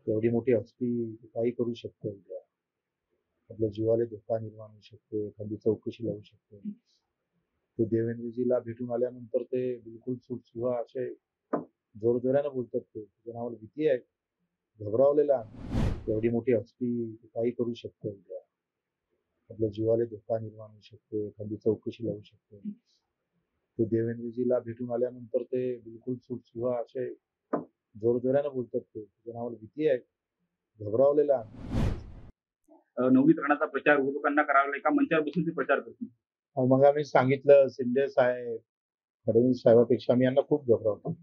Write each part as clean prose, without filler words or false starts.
एवढी मोठी हस्ती काही करू शकते उद्या. आपल्या जीवाला धोका निर्माण होऊ शकते, एखादी चौकशी लावू शकते. ते देवेंद्रजीला भेटून आल्यानंतर ते बिलकुल सुटसुहा असे जोरजोराने बोलतात ते. त्याच्या नावाला भीती आहे. घबरावलेला आहे. एवढी मोठी हस्ती काही करू शकते उद्या. आपल्या जीवाला धोका निर्माण होऊ शकते, एखादी चौकशी लावू शकते. ते देवेंद्रजीला भेटून आल्यानंतर ते बिलकुल सुटसुहा असे जोरजोराने बोलतात ते. त्याच्या नावाला भीती आहे. घबरावलेला आहे. नवनीकरणाचा प्रचार विरोधकांना करावा लागेल, एका मंचावर बसून ते प्रचार करतील. मग आम्ही सांगितलं शिंदे साहेब, फडणवीस साहेबांपेक्षा आम्ही यांना खूप घबरावतो.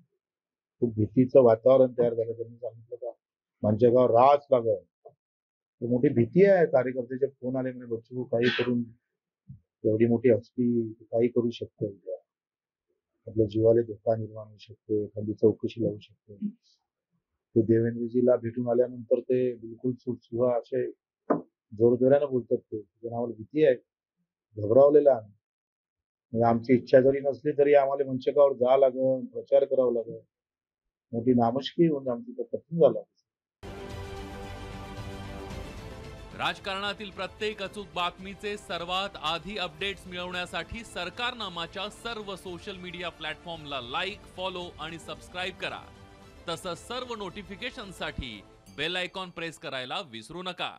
खूप भीतीचं वातावरण तयार झालं. त्यांनी सांगितलं का माझ्या गावावर राहाच लागल. तर मोठी भीती आहे. कार्यकर्त्याचे फोन आले म्हणे बच्चू काही करून एवढी मोठी हस्ती काही करू शकते उद्या. आपल्या जीवाला धोका निर्माण होऊ शकते, एखादी चौकशी लावू शकते. ते देवेंद्रजीला भेटून आल्यानंतर ते बिलकुल सुटसुहा असे जोरजोराने बोलतात ते. त्याच्या नावाला भीती आहे. घबरावलेला आहे. म्हणजे आमची इच्छा जरी नसली तरी आम्हाला मंचकावर जावं लागेल, प्रचार करावा लागेल. मोठी नामुष्की होऊन आमची तर कठीण झालं. राजकारणातील प्रत्येक अचूक बातमीचे सर्वात आधी अपडेट्स मिळवण्यासाठी सरकारनामाच्या सर्व सोशल मीडिया प्लॅटफॉर्मला लाईक, फॉलो आणि सबस्क्राईब करा. तसंच सर्व नोटिफिकेशनसाठी बेल आयकॉन प्रेस करायला विसरू नका.